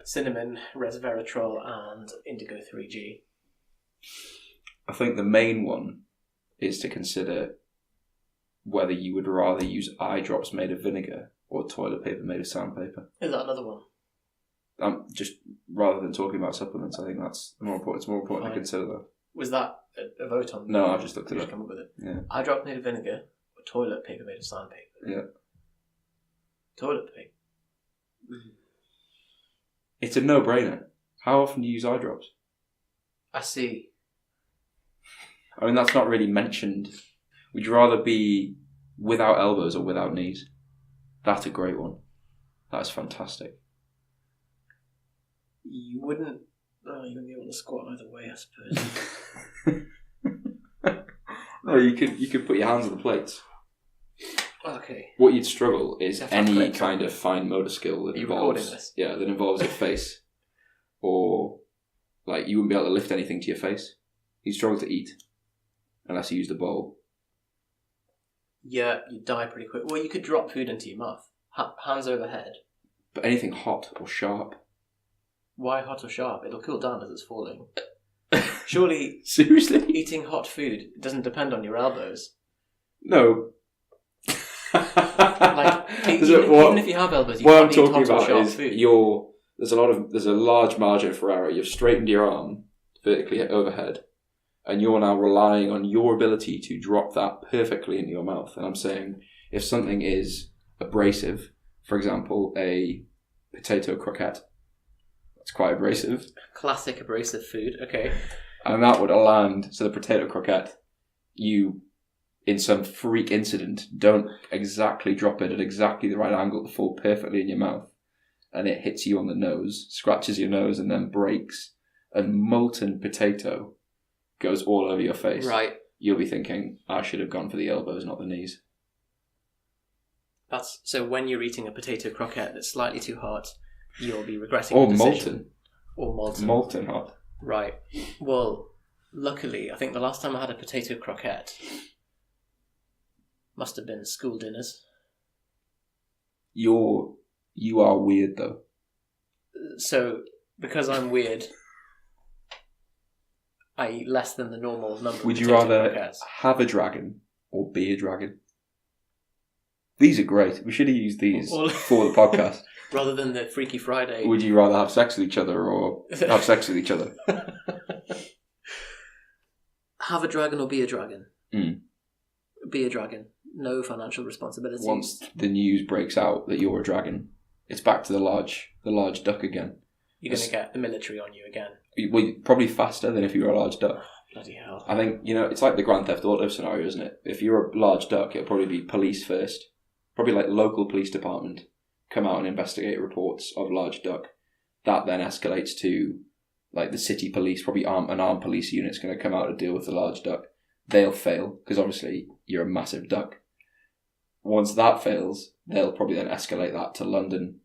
cinnamon, resveratrol, and indigo 3G. I think the main one is to consider whether you would rather use eye drops made of vinegar or toilet paper made of sandpaper. Is that another one? Just rather than talking about supplements, I think that's more important. It's more important to consider that. Was that a vote on? No, I just looked it up. Come up with it. Yeah. Eye drops made of vinegar or toilet paper made of sandpaper? Yeah. Toilet paper. It's a no-brainer. How often do you use eye drops? I see. I mean, that's not really mentioned. Would you rather be without elbows or without knees? That's a great one. That's fantastic. You wouldn't be able to squat either way, I suppose. No, you could put your hands on the plates. Okay. What you'd struggle is any kind of fine motor skill that involves that involves your face, or like you wouldn't be able to lift anything to your face. You'd struggle to eat unless you used a bowl. Yeah, you'd die pretty quick. Well, you could drop food into your mouth, hands overhead. But anything hot or sharp. Why hot or sharp? It'll cool down as it's falling. Surely, seriously, eating hot food doesn't depend on your elbows. No. Like even if you have elbows, you can't eat hot or sharp food. There's a large margin for error. You've straightened your arm vertically overhead, and you're now relying on your ability to drop that perfectly into your mouth. And I'm saying, if something is abrasive, for example, a potato croquette, it's quite abrasive. Classic abrasive food, okay. And that would land, so the potato croquette, you, in some freak incident, don't exactly drop it at exactly the right angle to fall perfectly in your mouth. And it hits you on the nose, scratches your nose, and then breaks. And molten potato goes all over your face. Right. You'll be thinking, I should have gone for the elbows, not the knees. So when you're eating a potato croquette that's slightly too hot, you'll be regretting the decision. Or molten. Molten hot. Right. Well, luckily, I think the last time I had a potato croquette must have been school dinners. You are weird, though. So, because I'm weird, I eat less than the normal number of Would you potato rather croquettes. have a dragon or be a dragon? These are great. We should have used these for the podcast. Rather than the Freaky Friday. Would you rather have sex with each other or have sex with each other? Have a dragon or be a dragon? Mm. Be a dragon. No financial responsibilities. Once the news breaks out that you're a dragon, it's back to the large duck again. You're going to get the military on you again. Well, probably faster than if you were a large duck. Bloody hell. I think, it's like the Grand Theft Auto scenario, isn't it? If you're a large duck, it'll probably be police first. Probably like local police department. Come out and investigate reports of large duck. That then escalates to like the city police, probably an armed police unit's going to come out to deal with the large duck. They'll fail, because obviously you're a massive duck. Once that fails, they'll probably then escalate that to London.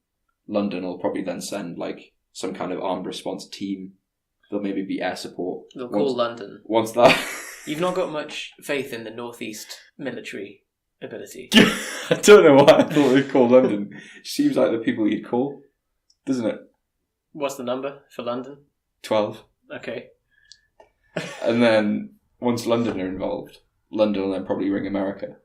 London will probably then send like some kind of armed response team. There'll maybe be air support. They'll call London. Once that... You've not got much faith in the Northeast military ability. I don't know why I thought they'd call London. It seems like the people you'd call, doesn't it? What's the number for London? 12. Okay. And then once London are involved, London will then probably ring America.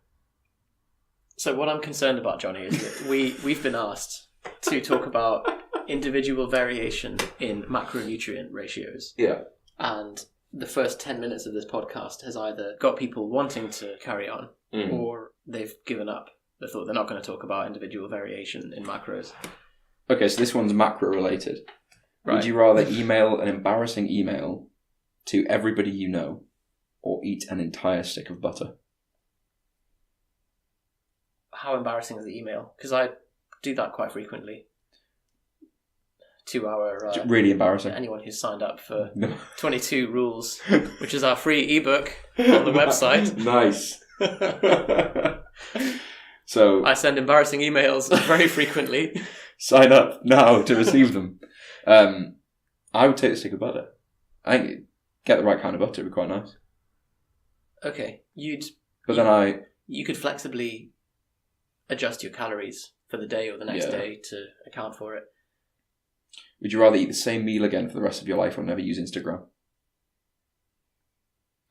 So what I'm concerned about, Johnny, is that we've been asked to talk about individual variation in macronutrient ratios. Yeah. And the first 10 minutes of this podcast has either got people wanting to carry on or they've given up. They thought they're not going to talk about individual variation in macros. Okay, so this one's macro related. Right. Would you rather email an embarrassing email to everybody you know or eat an entire stick of butter? How embarrassing is the email? Because I do that quite frequently. To our... really embarrassing. Anyone who's signed up for 22 Rules, which is our free ebook on the website. Nice. So I send embarrassing emails very frequently. Sign up now to receive them. I would take a stick of butter. I think get the right kind of butter would be quite nice. Okay, you could flexibly adjust your calories for the day or the next day to account for it. Would you rather eat the same meal again for the rest of your life or never use Instagram?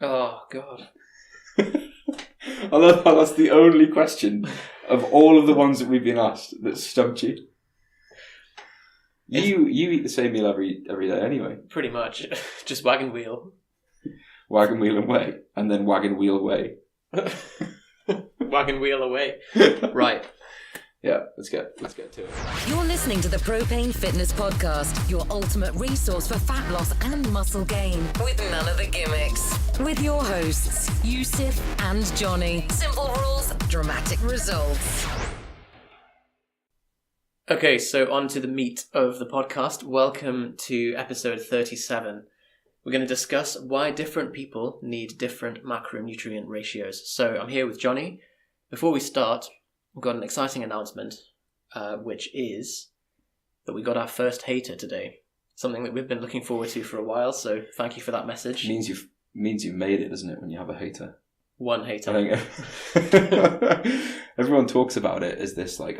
Oh, God. I love how that's the only question of all of the ones that we've been asked that stumped you. You eat the same meal every day anyway. Pretty much. Just wagon wheel. Wagon wheel and way. And then wagon wheel way. Wagon wheel away. Right. Yeah, let's get to it. You're listening to the Propane Fitness Podcast, your ultimate resource for fat loss and muscle gain, with none of the gimmicks. With your hosts, Yusuf and Johnny. Simple rules, dramatic results. Okay, so on to the meat of the podcast. Welcome to episode 37. We're going to discuss why different people need different macronutrient ratios. So I'm here with Johnny. Before we start, we've got an exciting announcement, which is that we got our first hater today. Something that we've been looking forward to for a while, so thank you for that message. Means you've made it, doesn't it, when you have a hater? One hater. I think everyone talks about it as this, like,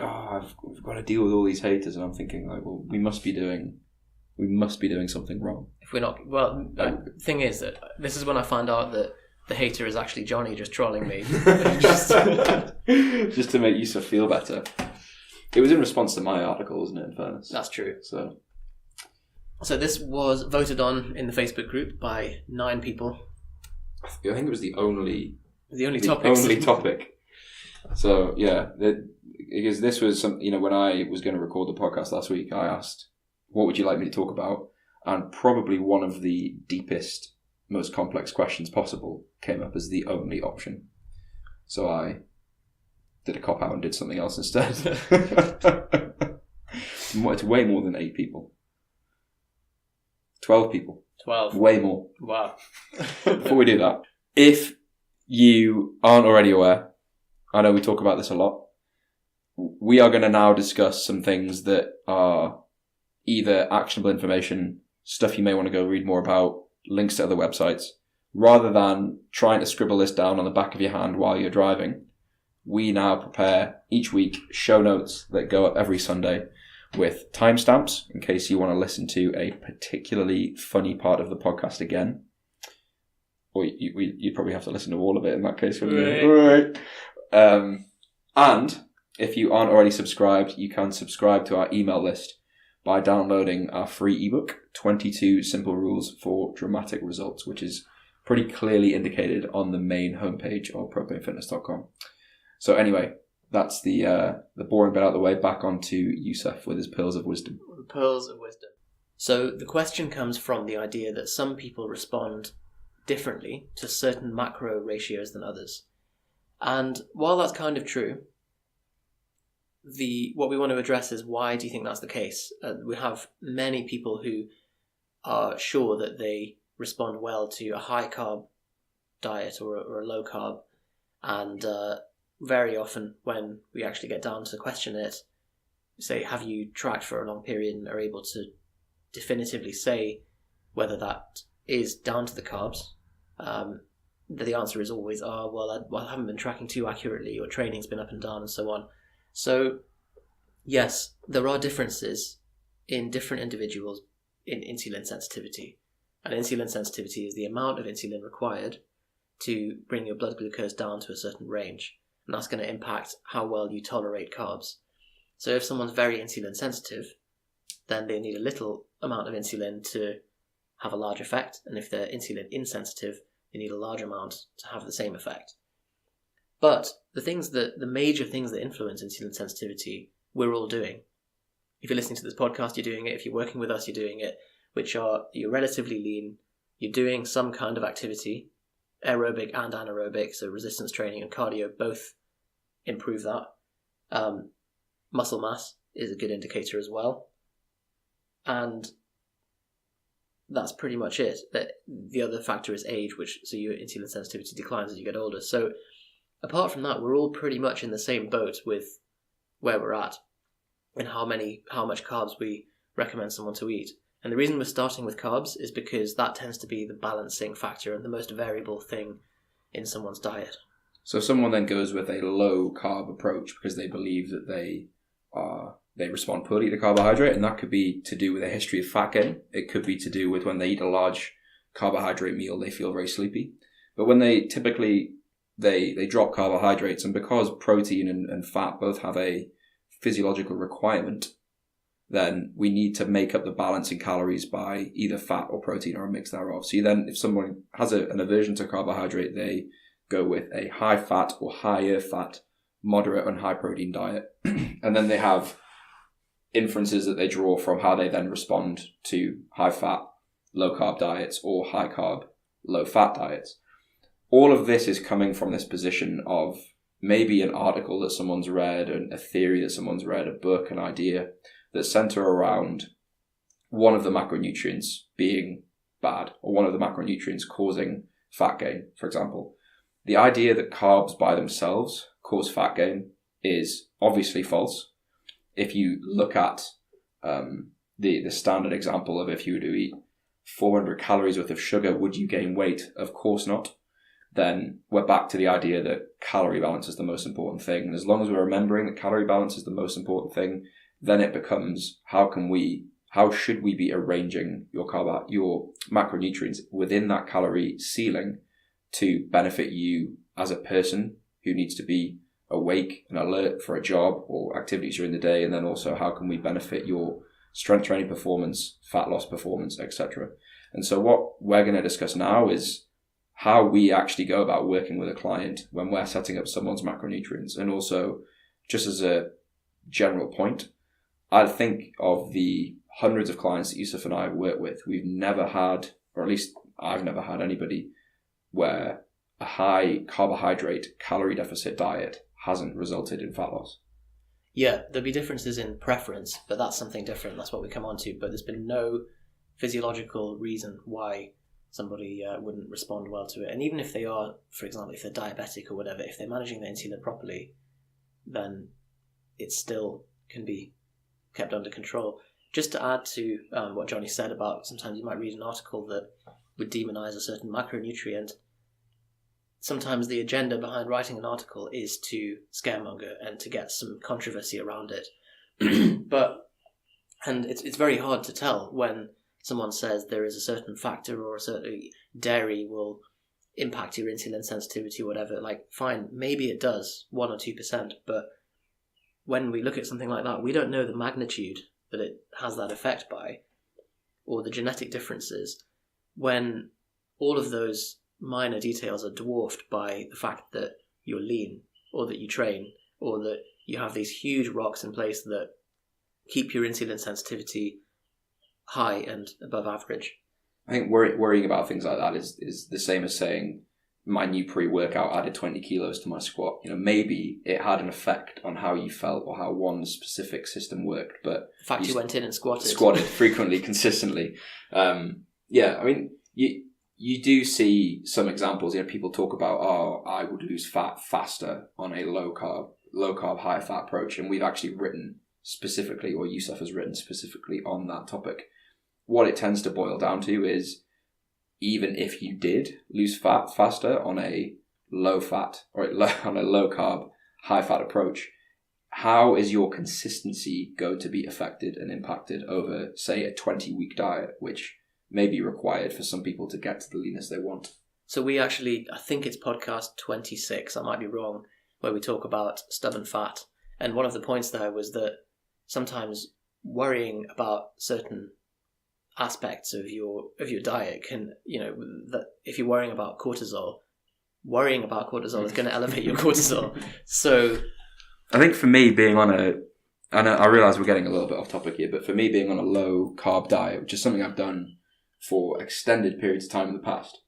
we've got to deal with all these haters, and I'm thinking, like, well, we must be doing something wrong. If we're not, well, the thing is that this is when I find out that the hater is actually Johnny just trolling me. just to make you feel better. It was in response to my article, wasn't it, in fairness? That's true. So this was voted on in the Facebook group by 9 people. I think it was the only topic. So, yeah, because this was when I was going to record the podcast last week, I asked, what would you like me to talk about? And probably one of the deepest, most complex questions possible came up as the only option. So I did a cop-out and did something else instead. It's way more than 8 people. 12 people. 12. Way more. Wow. Before we do that, if you aren't already aware, I know we talk about this a lot, we are going to now discuss some things that are either actionable information, stuff you may want to go read more about, links to other websites. Rather than trying to scribble this down on the back of your hand while you're driving, we now prepare each week show notes that go up every Sunday with timestamps in case you want to listen to a particularly funny part of the podcast again. Or you'd probably have to listen to all of it in that case, wouldn't you? Right. And if you aren't already subscribed, you can subscribe to our email list by downloading our free ebook, 22 Simple Rules for Dramatic Results, which is pretty clearly indicated on the main homepage of propanefitness.com. So anyway, that's the boring bit out of the way. Back onto Yusuf with his pearls of wisdom. Pearls of wisdom. So the question comes from the idea that some people respond differently to certain macro ratios than others. And while that's kind of true, what we want to address is why do you think that's the case? We have many people who are sure that they respond well to a high carb diet or a low carb, and very often when we actually get down to question it, say, have you tracked for a long period, and are able to definitively say whether that is down to the carbs, the answer is always, I haven't been tracking too accurately, or training's been up and down, and so on. So, yes, there are differences in different individuals in insulin sensitivity. And insulin sensitivity is the amount of insulin required to bring your blood glucose down to a certain range. And that's going to impact how well you tolerate carbs. So if someone's very insulin sensitive, then they need a little amount of insulin to have a large effect. And if they're insulin insensitive, they need a large amount to have the same effect. But the major things that influence insulin sensitivity, we're all doing. If you're listening to this podcast, you're doing it. If you're working with us, you're doing it, which are, you're relatively lean, you're doing some kind of activity, aerobic and anaerobic, so resistance training and cardio both improve that. Muscle mass is a good indicator as well. And that's pretty much it. The other factor is age, so your insulin sensitivity declines as you get older. So apart from that, we're all pretty much in the same boat with where we're at and how much carbs we recommend someone to eat. And the reason we're starting with carbs is because that tends to be the balancing factor and the most variable thing in someone's diet. So if someone then goes with a low carb approach because they believe that they are they respond poorly to carbohydrate, and that could be to do with a history of fat gain. It could be to do with when they eat a large carbohydrate meal, they feel very sleepy. But when they typically, they drop carbohydrates, and because protein and fat both have a physiological requirement, then we need to make up the balance in calories by either fat or protein or a mix thereof. So then if someone has an aversion to carbohydrate, they go with a high fat or higher fat, moderate and high protein diet. And then they have inferences that they draw from how they then respond to high fat, low carb diets or high carb, low fat diets. All of this is coming from this position of maybe an article that someone's read, a theory that someone's read, a book, an idea that center around one of the macronutrients being bad or one of the macronutrients causing fat gain, for example. The idea that carbs by themselves cause fat gain is obviously false. If you look at the standard example of if you were to eat 400 calories worth of sugar, would you gain weight? Of course not. Then we're back to the idea that calorie balance is the most important thing. And as long as we're remembering that calorie balance is the most important thing, then it becomes how should we be arranging your macronutrients within that calorie ceiling to benefit you as a person who needs to be awake and alert for a job or activities during the day, and then also how can we benefit your strength training performance, fat loss performance, etc. And so what we're going to discuss now is how we actually go about working with a client when we're setting up someone's macronutrients. And also, just as a general point, I think of the hundreds of clients that Yusuf and I have worked with, we've never had, or at least I've never had anybody where a high carbohydrate calorie deficit diet hasn't resulted in fat loss. Yeah, there'll be differences in preference, but that's something different. That's what we come on to. But there's been no physiological reason why somebody wouldn't respond well to it. And even if they are, for example, if they're diabetic or whatever, if they're managing their insulin properly, then it still can be kept under control. Just to add to what Johnny said about sometimes you might read an article that would demonize a certain macronutrient. Sometimes the agenda behind writing an article is to scaremonger and to get some controversy around it. And it's very hard to tell when someone says there is a certain factor or a certain dairy will impact your insulin sensitivity or whatever. Like, fine, maybe it does, 1 or 2%, but when we look at something like that, we don't know the magnitude that it has that effect by, or the genetic differences, when all of those minor details are dwarfed by the fact that you're lean, or that you train, or that you have these huge rocks in place that keep your insulin sensitivity high and above average. I think worrying about things like that is the same as saying my new pre-workout added 20 kilos to my squat. Maybe it had an effect on how you felt or how one specific system worked, but the fact you went in and squatted frequently, consistently. You do see some examples. People talk about, I would lose fat faster on a low carb, high fat approach, and we've actually written specifically, or Yusuf has written specifically on that topic. What it tends to boil down to is, even if you did lose fat faster on a low fat or on a low carb, high fat approach, how is your consistency going to be affected and impacted over, say, a 20-week diet, which may be required for some people to get to the leanness they want? So we actually, I think it's podcast 26, I might be wrong, where we talk about stubborn fat. And one of the points there was that sometimes worrying about certain aspects of your diet can, that if you're worrying about cortisol is going to elevate your cortisol. So I think for me, being on I realise we're getting a little bit off topic here, but for me, being on a low carb diet, which is something I've done for extended periods of time in the past,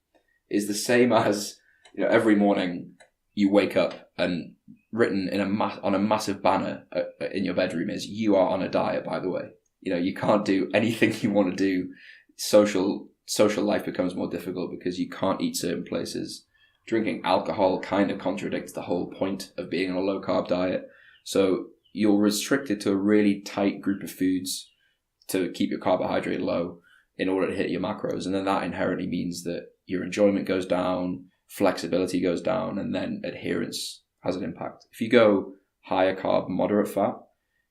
is the same as, every morning you wake up and written on a massive banner in your bedroom is, you are on a diet, by the way. You can't do anything you want to do. Social life becomes more difficult because you can't eat certain places. Drinking alcohol kind of contradicts the whole point of being on a low carb diet. So you're restricted to a really tight group of foods to keep your carbohydrate low in order to hit your macros. And then that inherently means that your enjoyment goes down, flexibility goes down, and then adherence has an impact. If you go higher carb, moderate fat,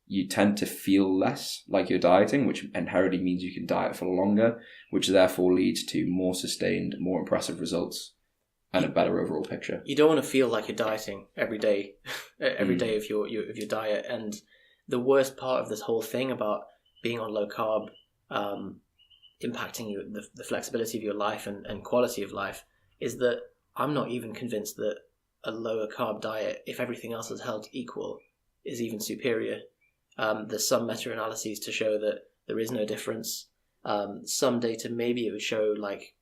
you tend to feel less like you're dieting, which inherently means you can diet for longer, which therefore leads to more sustained, more impressive results and a better overall picture. You don't want to feel like you're dieting every day of your diet. And the worst part of this whole thing about being on low carb, impacting the flexibility of your life and quality of life, is that I'm not even convinced that a lower carb diet, if everything else is held equal, is even superior. There's some meta-analyses to show that there is no difference. Some data, maybe it would show, like,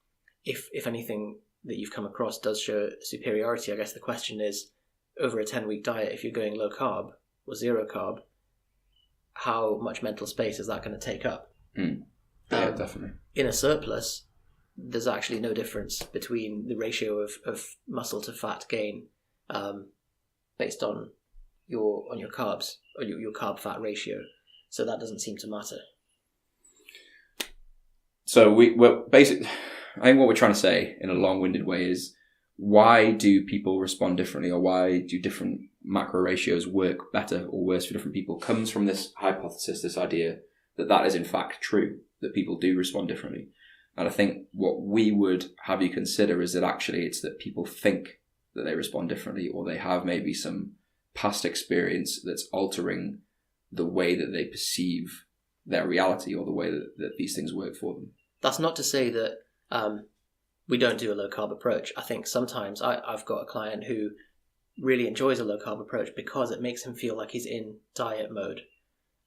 if anything that you've come across does show superiority. I guess the question is, over a 10-week diet, if you're going low carb or zero carb, how much mental space is that going to take up? Yeah, definitely. In a surplus, there's actually no difference between the ratio of muscle to fat gain based on your carbs, or your carb fat ratio. So that doesn't seem to matter. So we're basically, I think what we're trying to say in a long-winded way is, why do people respond differently, or why do different macro ratios work better or worse for different people, comes from this hypothesis, this idea that is in fact true, that people do respond differently. And I think what we would have you consider is that actually it's that people think that they respond differently, or they have maybe some past experience that's altering the way that they perceive their reality, or the way that these things work for them. That's not to say that we don't do a low carb approach. I think sometimes I've got a client who really enjoys a low carb approach because it makes him feel like he's in diet mode.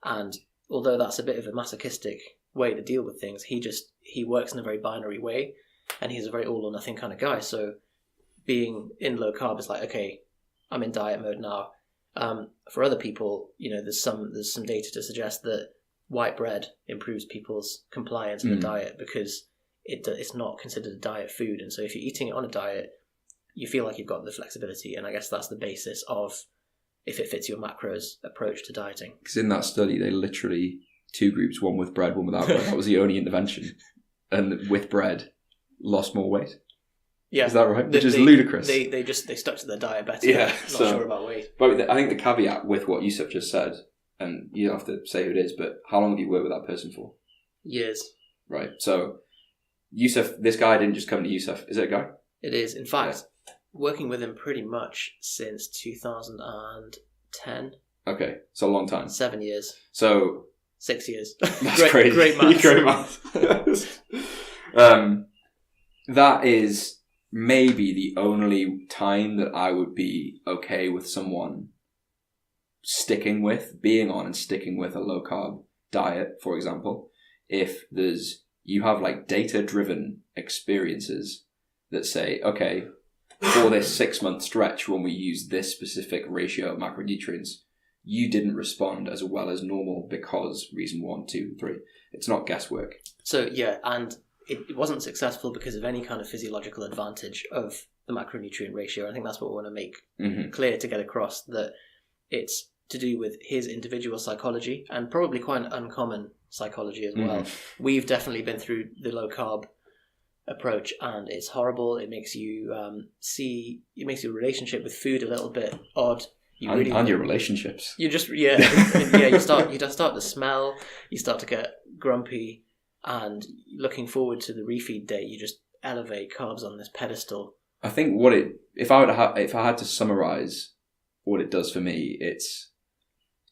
And although that's a bit of a masochistic way to deal with things, he works in a very binary way, and he's a very all or nothing kind of guy. So being in low carb is like, okay, I'm in diet mode now. For other people, there's some data to suggest that white bread improves people's compliance with the diet, because it's not considered a diet food. And so if you're eating it on a diet, you feel like you've got the flexibility. And I guess that's the basis of if it fits your macros approach to dieting. Because in that study, they literally, 2 groups, one with bread, one without bread. That was the only intervention. And with bread, lost more weight. Yeah. Is that right? Which is ludicrous. They stuck to their diet better. Yeah. Not sure about weight. But I think the caveat with what Yusuf just said, and you don't have to say who it is, but how long have you worked with that person for? Years. Right. So Yusuf, this guy didn't just come to Yusuf. Is it a guy? It is. In fact, working with him pretty much since 2010. Okay. So a long time. 7 years. So 6 years. That's crazy. Great maths. Great maths. That is maybe the only time that I would be okay with someone being on and sticking with a low carb diet, for example, if you have like data driven experiences that say, okay, for this 6-month stretch when we use this specific ratio of macronutrients, you didn't respond as well as normal because reason 1, 2, 3. It's not guesswork. So yeah, and it wasn't successful because of any kind of physiological advantage of the macronutrient ratio. I think that's what we want to make clear to get across, that it's to do with his individual psychology, and probably quite an uncommon psychology as well. We've definitely been through the low carb approach, and it's horrible. It makes you it makes your relationship with food a little bit odd. And your relationships. You just you start to smell. You start to get grumpy, and looking forward to the refeed day, you just elevate carbs on this pedestal. I think if I had to summarize what it does for me,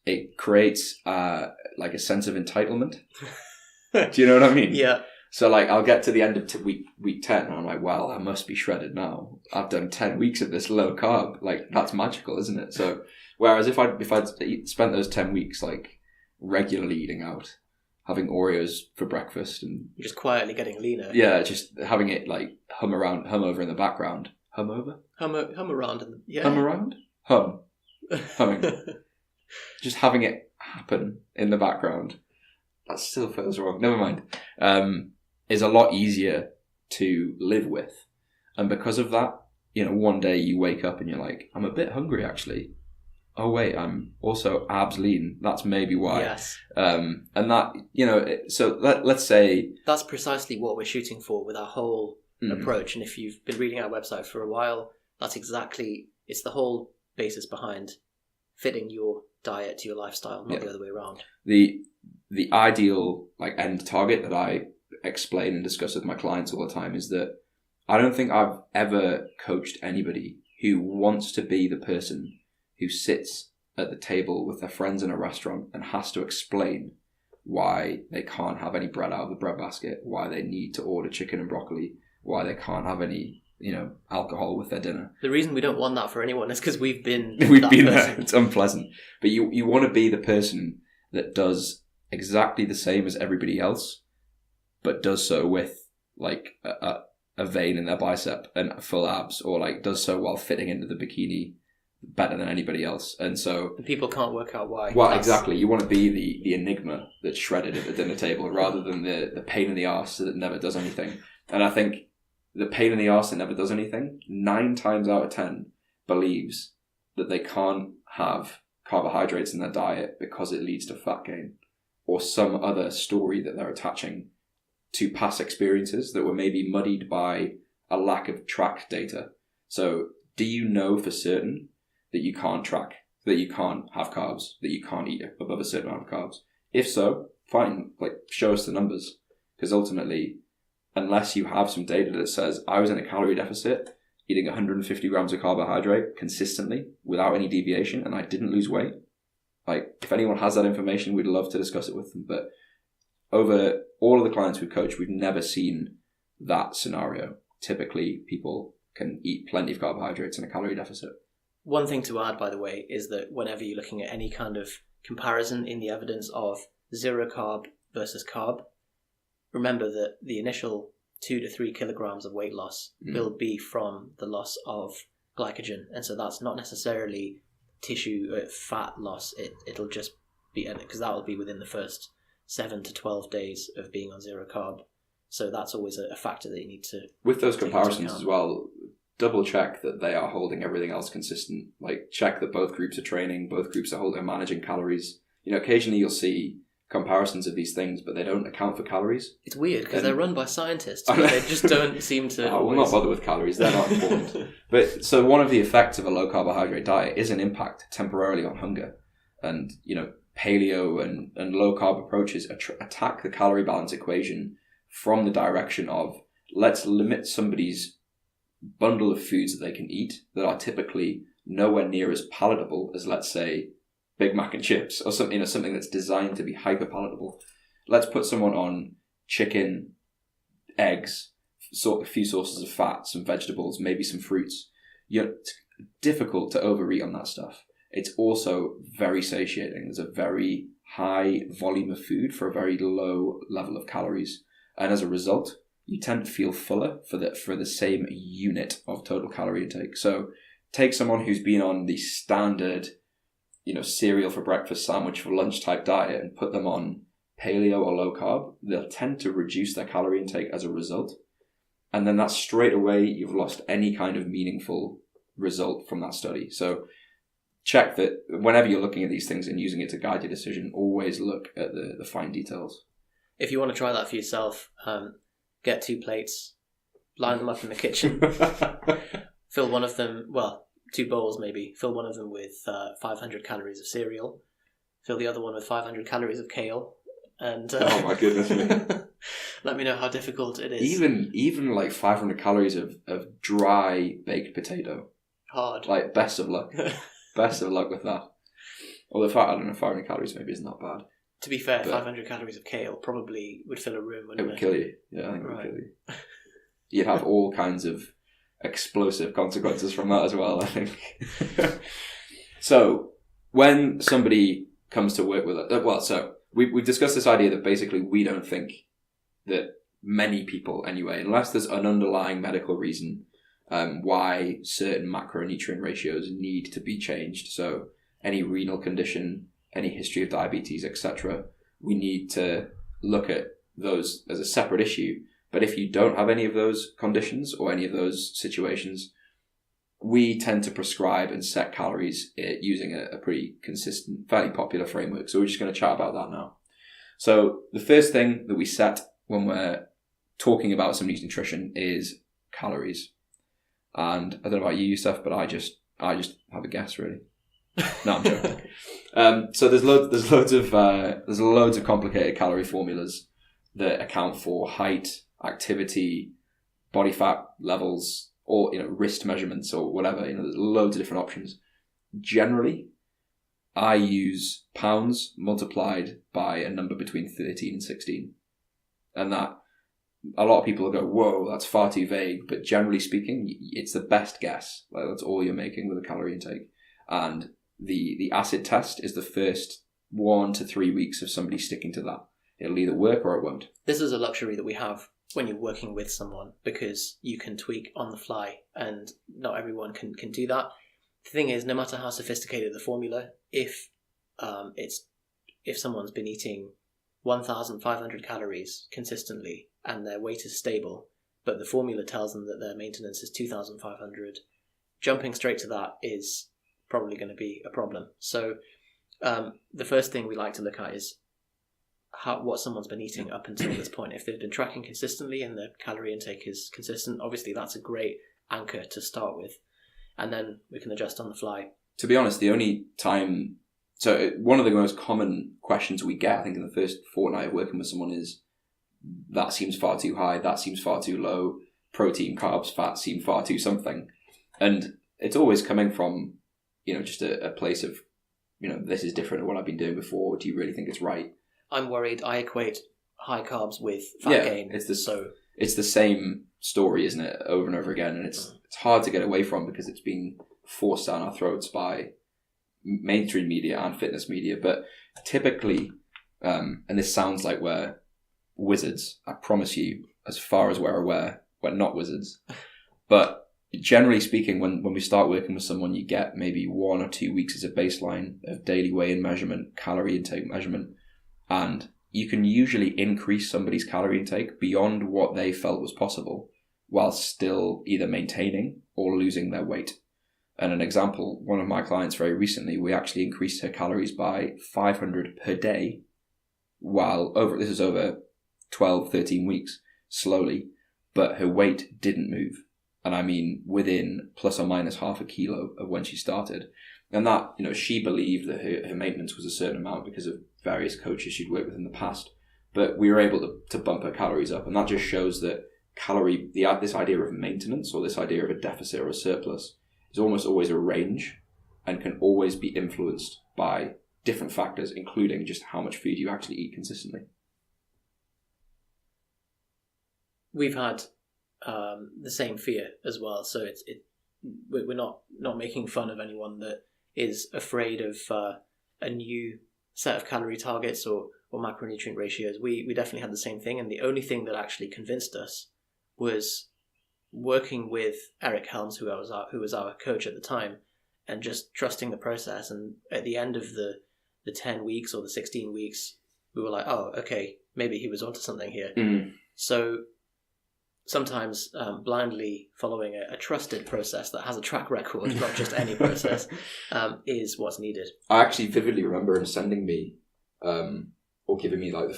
it creates like a sense of entitlement. Do you know what I mean? Yeah. So like I'll get to the end of week 10 and I'm like, well, I must be shredded now. I've done 10 weeks of this low carb. Like that's magical, isn't it? So whereas if I'd spent those 10 weeks like regularly eating out, having Oreos for breakfast and you're just quietly getting leaner. Yeah, just having it like hum over in the background. Hum over? Hum around. Hum around? Humming. Just having it happen in the background. That still feels wrong. Never mind. Is a lot easier to live with. And because of that, one day you wake up and you're like, I'm a bit hungry actually. Oh wait, I'm also abs lean. That's maybe why. Yes. And that, so let's say... That's precisely what we're shooting for with our whole approach. And if you've been reading our website for a while, it's the whole basis behind fitting your diet to your lifestyle, not the other way around. The ideal end target that I explain and discuss with my clients all the time is that I don't think I've ever coached anybody who wants to be the person who sits at the table with their friends in a restaurant and has to explain why they can't have any bread out of the bread basket, why they need to order chicken and broccoli, why they can't have any alcohol with their dinner. The reason we don't want that for anyone is because we've been there. It's unpleasant. But you want to be the person that does exactly the same as everybody else, but does so with a vein in their bicep and full abs, or does so while fitting into the bikini better than anybody else. And so people can't work out why. Well, exactly. You want to be the enigma that's shredded at the dinner table rather than the pain in the arse that never does anything. And I think the pain in the arse that never does anything, 9 times out of 10 believes that they can't have carbohydrates in their diet because it leads to fat gain, or some other story that they're attaching to past experiences that were maybe muddied by a lack of track data. So do you know for certain that you can't track, that you can't have carbs, that you can't eat above a certain amount of carbs? If so, fine, show us the numbers. Because ultimately, unless you have some data that says, I was in a calorie deficit, eating 150 grams of carbohydrate consistently without any deviation, and I didn't lose weight, if anyone has that information, we'd love to discuss it with them. But over all of the clients we've coached, we've never seen that scenario. Typically, people can eat plenty of carbohydrates in a calorie deficit. One thing to add, by the way, is that whenever you're looking at any kind of comparison in the evidence of zero carb versus carb, remember that the initial 2 to 3 kilograms of weight loss will be from the loss of glycogen. And so that's not necessarily tissue fat loss. It'll just be, because that will be within the first 7 to 12 days of being on zero carb. So that's always a factor that you need to... With those comparisons as well, double check that they are holding everything else consistent. Check that both groups are training, both groups are managing calories. Occasionally you'll see comparisons of these things, but they don't account for calories. It's weird because they're run by scientists, but they just don't seem to... We'll not bother with calories, they're not important. But so one of the effects of a low carbohydrate diet is an impact temporarily on hunger. And, paleo and low carb approaches attack the calorie balance equation from the direction of, let's limit somebody's bundle of foods that they can eat that are typically nowhere near as palatable as, let's say, Big Mac and chips, or something, something that's designed to be hyper palatable. Let's put someone on chicken, eggs, a few sources of fat, some vegetables, maybe some fruits. It's difficult to overeat on that stuff. It's also very satiating. There's a very high volume of food for a very low level of calories, and as a result, you tend to feel fuller for the same unit of total calorie intake. So, take someone who's been on the standard, cereal for breakfast, sandwich for lunch type diet, and put them on paleo or low carb. They'll tend to reduce their calorie intake as a result. And then that's straight away, you've lost any kind of meaningful result from that study. So check that whenever you're looking at these things and using it to guide your decision, always look at the fine details. If you want to try that for yourself, get 2 plates, line them up in the kitchen, fill one of them, 2 bowls maybe, fill one of them with 500 calories of cereal, fill the other one with 500 calories of kale, and oh my goodness me. Let me know how difficult it is. Even 500 calories of dry baked potato. Hard. Best of luck. Best of luck with that. Although I don't know, 500 calories maybe isn't that bad. To be fair, 500 calories of kale probably would fill a room, wouldn't it? It would kill you. Yeah, I think it would kill you. You'd have all kinds of explosive consequences from that as well, I think. So, when somebody comes to work with us, we've discussed this idea that basically we don't think that many people, anyway, unless there's an underlying medical reason why certain macronutrient ratios need to be changed. So, any renal condition, any history of diabetes, etc., we need to look at those as a separate issue. But if you don't have any of those conditions or any of those situations, we tend to prescribe and set calories using a pretty consistent, fairly popular framework. So we're just going to chat about that now. So the first thing that we set when we're talking about somebody's nutrition is calories. And I don't know about you, Yusuf, but I just have a guess, really. No, I'm joking. So there's loads of complicated calorie formulas that account for height, activity, body fat levels, or wrist measurements or whatever. There's loads of different options. Generally, I use pounds multiplied by a number between 13 and 16, and that a lot of people will go, "Whoa, that's far too vague." But generally speaking, it's the best guess. Like, that's all you're making with a calorie intake, and the acid test is the first 1 to 3 weeks of somebody sticking to that. It'll either work or it won't. This is a luxury that we have when you're working with someone, because you can tweak on the fly, and not everyone can do that. The thing is, no matter how sophisticated the formula, if someone's been eating 1,500 calories consistently and their weight is stable, but the formula tells them that their maintenance is 2,500, jumping straight to that is probably going to be a problem. So the first thing we like to look at is what someone's been eating up until this point. If they've been tracking consistently and their calorie intake is consistent, obviously that's a great anchor to start with, and then we can adjust on the fly. To be honest, the only time... So one of the most common questions we get, I think, in the first fortnight of working with someone is, that seems far too high, that seems far too low, protein, carbs, fat seem far too something. And it's always coming from, just a place of, this is different to what I've been doing before. Do you really think it's right? I'm worried. I equate high carbs with fat gain. It's the same story, isn't it, over and over again, and it's hard to get away from because it's been forced down our throats by mainstream media and fitness media. But typically, and this sounds like we're wizards, I promise you, as far as we're aware, we're not wizards. But generally speaking, when we start working with someone, you get maybe 1 or 2 weeks as a baseline of daily weigh-in measurement, calorie intake measurement, and you can usually increase somebody's calorie intake beyond what they felt was possible while still either maintaining or losing their weight. And an example, one of my clients very recently, we actually increased her calories by 500 per day this is over 12, 13 weeks, slowly, but her weight didn't move. And I mean within plus or minus half a kilo of when she started. And that, she believed that her maintenance was a certain amount because of various coaches she'd worked with in the past. But we were able to bump her calories up. And that just shows that this idea of maintenance, or this idea of a deficit or a surplus, is almost always a range and can always be influenced by different factors, including just how much food you actually eat consistently. We've had the same fear as well. So we're not making fun of anyone that is afraid of a new set of calorie targets or macronutrient ratios. We definitely had the same thing, and the only thing that actually convinced us was working with Eric Helms, who was our coach at the time, and just trusting the process. And at the end of the 10 weeks or the 16 weeks, we were like, oh, okay, maybe he was onto something here. Mm. So sometimes blindly following a trusted process that has a track record, not just any process, is what's needed. I actually vividly remember him sending me, or giving me like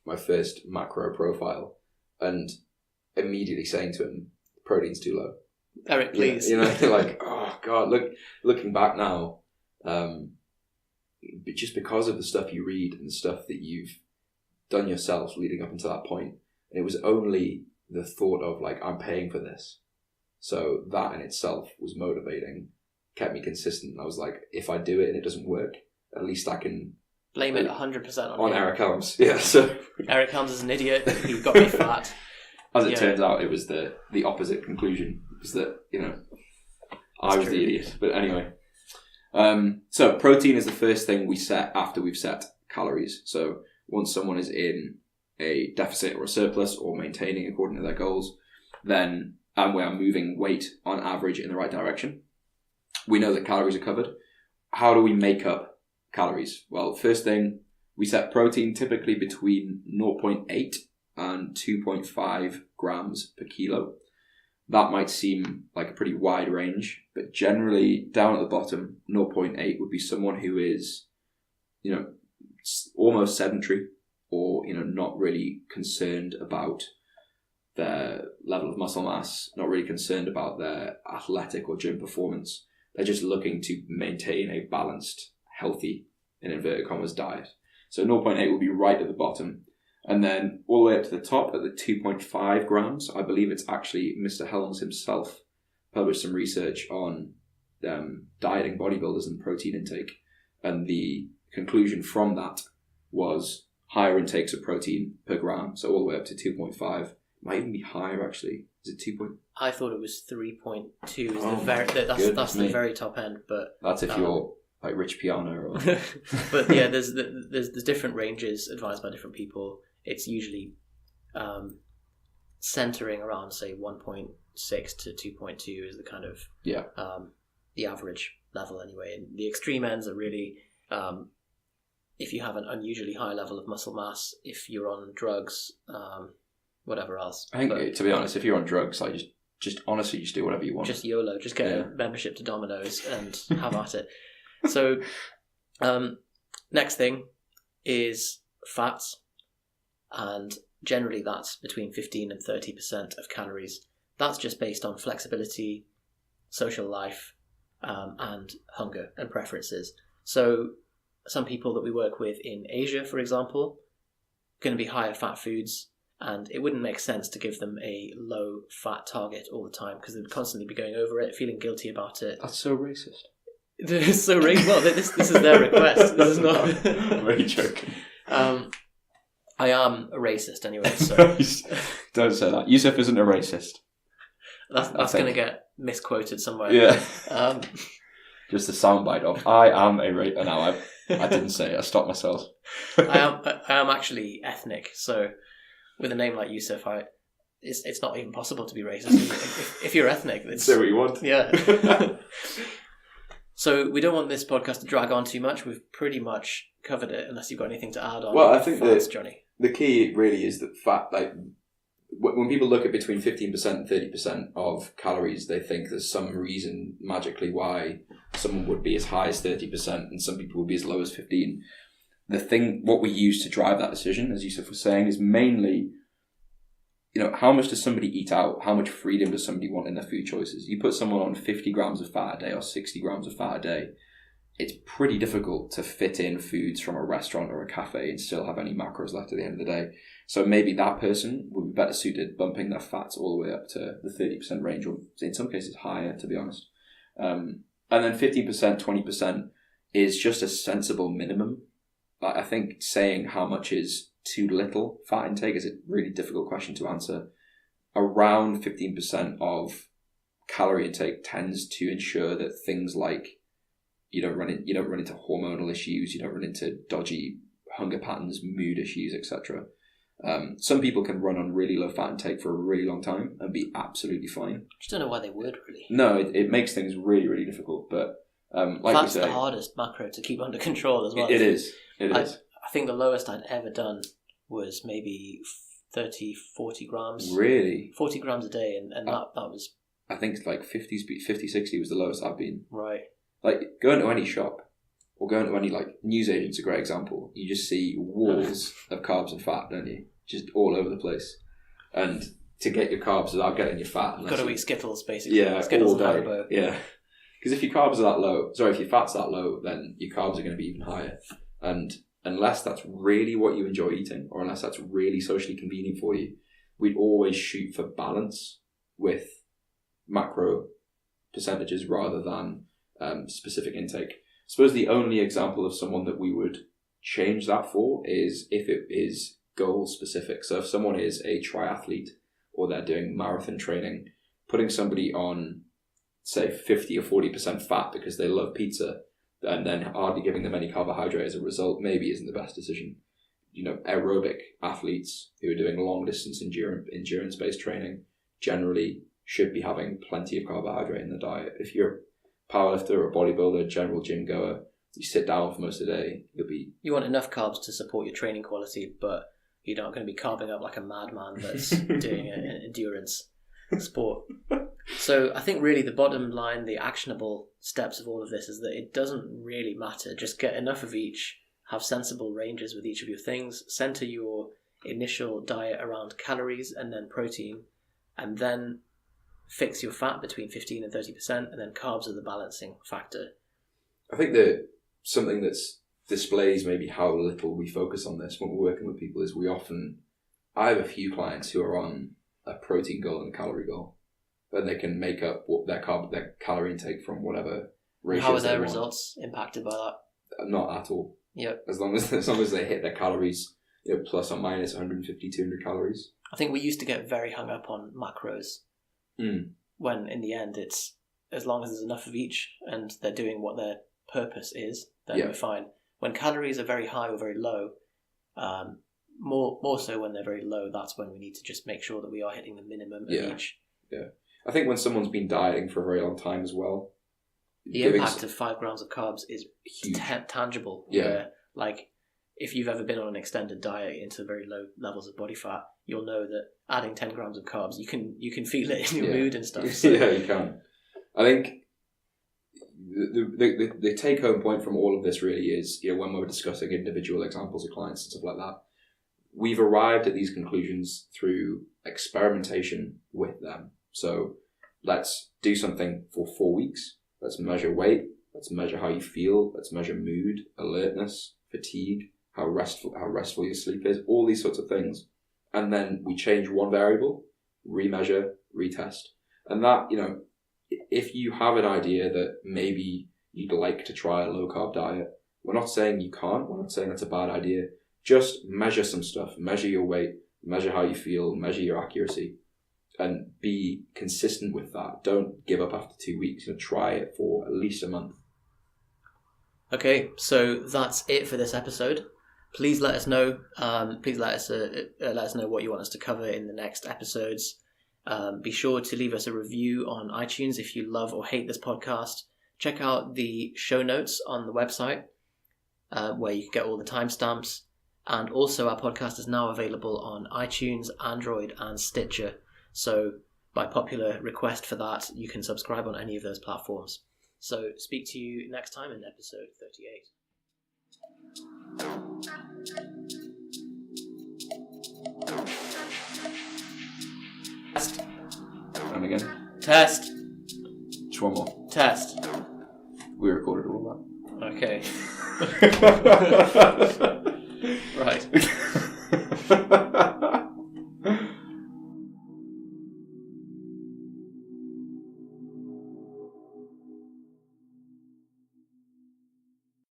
my first macro profile, and immediately saying to him, protein's too low. Eric, please. Like, oh God, looking back now, just because of the stuff you read and the stuff that you've done yourself leading up until that point, and it was only the thought of like, I'm paying for this. So that in itself was motivating, kept me consistent. I was like, if I do it and it doesn't work, at least I can blame it 100% on him. Eric Helms. Yeah, so Eric Helms is an idiot. He got me fat. As it turns out, it was the opposite conclusion. It was that, I was the idiot. But anyway. So protein is the first thing we set after we've set calories. So once someone is in a deficit or a surplus or maintaining according to their goals, then, and we are moving weight on average in the right direction, we know that calories are covered. How do we make up calories? Well, first thing, we set protein typically between 0.8 and 2.5 grams per kilo. That might seem like a pretty wide range, but generally down at the bottom, 0.8 would be someone who is, almost sedentary, or, not really concerned about their level of muscle mass, not really concerned about their athletic or gym performance. They're just looking to maintain a balanced, healthy, in inverted commas, diet. So 0.8 will be right at the bottom. And then all the way up to the top at the 2.5 grams, I believe it's actually Mr. Helms himself published some research on dieting bodybuilders and protein intake. And the conclusion from that was higher intakes of protein per gram, so all the way up to 2.5. Might even be higher, actually. Is it 2. I thought it was 3.2. That's me. the very top end, but that's if you're like Rich Piana or. But yeah, there's different ranges advised by different people. It's usually centering around, say, 1.6 to 2.2 is the kind of the average level anyway. And the extreme ends are really if you have an unusually high level of muscle mass, if you're on drugs, whatever else. I think, to be honest, if you're on drugs, like just honestly, just do whatever you want. Just YOLO. Just get a membership to Domino's and have at it. So, next thing is fats, and generally that's between 15 and 30% of calories. That's just based on flexibility, social life, and hunger and preferences. So, some people that we work with in Asia, for example, going to be higher fat foods. And it wouldn't make sense to give them a low fat target all the time because they'd constantly be going over it, feeling guilty about it. That's so racist. It's so racist. Well, this is their request. This is not. I'm very joking. I am a racist anyway. So don't say that. Yusuf isn't a racist. That's going to get misquoted somewhere. Yeah. Just a soundbite of I am a racist. No, I didn't say it. I stopped myself. I am actually ethnic, so. With a name like Yusuf, it's not even possible to be racist. If you're ethnic, it's... Say what you want. Yeah. So we don't want this podcast to drag on too much. We've pretty much covered it, unless you've got anything to add on. Well, I think fats, Johnny. The key really is that fat, like, when people look at between 15% and 30% of calories, they think there's some reason magically why someone would be as high as 30% and some people would be as low as 15%. What we use to drive that decision, as Yusuf was saying, is mainly, how much does somebody eat out? How much freedom does somebody want in their food choices? You put someone on 50 grams of fat a day or 60 grams of fat a day, it's pretty difficult to fit in foods from a restaurant or a cafe and still have any macros left at the end of the day. So maybe that person would be better suited bumping their fats all the way up to the 30% range, or in some cases higher, to be honest. And then 15%, 20% is just a sensible minimum. I think saying how much is too little fat intake is a really difficult question to answer. Around 15% of calorie intake tends to ensure that things like you don't run into hormonal issues, you don't run into dodgy hunger patterns, mood issues, etc. Some people can run on really low fat intake for a really long time and be absolutely fine. I just don't know why they would, really. No, it makes things really, really difficult. But like that's we say, the hardest macro to keep under control as well. It is. I think the lowest I'd ever done was maybe 30, 40 grams. Really? 40 grams a day, and that was... I think like 50, 60 was the lowest I've been. Right. Like, go into any shop, or go into any, like, newsagent's a great example. You just see walls of carbs and fat, don't you? Just all over the place. And to get your carbs without getting your fat... You've got to eat Skittles, basically. Yeah, Skittles all day. and Haribo. Yeah. Because if your carbs are that low... Sorry, if your fat's that low, then your carbs are going to be even higher. And unless that's really what you enjoy eating, or unless that's really socially convenient for you, we'd always shoot for balance with macro percentages rather than specific intake. I suppose the only example of someone that we would change that for is if it is goal specific. So if someone is a triathlete or they're doing marathon training, putting somebody on, say, 50 or 40% fat because they love pizza and then hardly giving them any carbohydrate as a result maybe isn't the best decision. Aerobic athletes who are doing long distance endurance-based training generally should be having plenty of carbohydrate in the diet. If you're a powerlifter or a bodybuilder, general gym goer, you sit down for most of the day, you want enough carbs to support your training quality, but you're not going to be carving up like a madman that's doing an endurance sport. So I think really the bottom line, the actionable steps of all of this is that it doesn't really matter. Just get enough of each, have sensible ranges with each of your things, center your initial diet around calories and then protein, and then fix your fat between 15 and 30%, and then carbs are the balancing factor. I think that something that displays maybe how little we focus on this when we're working with people is I have a few clients who are on a protein goal and a calorie goal, and they can make up what their calorie intake from whatever ratios. How are their results impacted by that? Not at all. Yep. As long as they hit their calories, plus or minus 150, 200 calories. I think we used to get very hung up on macros. When in the end, it's as long as there's enough of each and they're doing what their purpose is, then we're fine. When calories are very high or very low, more so when they're very low, that's when we need to just make sure that we are hitting the minimum of each. Yeah. I think when someone's been dieting for a very long time as well, the impact of 5 grams of carbs is huge, tangible. Yeah. Like, if you've ever been on an extended diet into very low levels of body fat, you'll know that adding 10 grams of carbs, you can feel it in your mood and stuff. So. Yeah, you can. I think the take-home point from all of this really is, when we're discussing individual examples of clients and stuff like that, we've arrived at these conclusions through experimentation with them. So let's do something for 4 weeks. Let's measure weight. Let's measure how you feel. Let's measure mood, alertness, fatigue, how restful your sleep is, all these sorts of things. And then we change one variable, remeasure, retest. And that, if you have an idea that maybe you'd like to try a low-carb diet, we're not saying you can't. We're not saying that's a bad idea. Just measure some stuff. Measure your weight. Measure how you feel. Measure your accuracy. And be consistent with that. Don't give up after 2 weeks. Try it for at least a month. Okay, so that's it for this episode. Please let us know. Please let us know what you want us to cover in the next episodes. Be sure to leave us a review on iTunes if you love or hate this podcast. Check out the show notes on the website where you can get all the timestamps. And also our podcast is now available on iTunes, Android and Stitcher. So by popular request for that, you can subscribe on any of those platforms. So speak to you next time in episode 38. Test. And again. Test. Just one more. Test. We recorded all that. Okay. Right.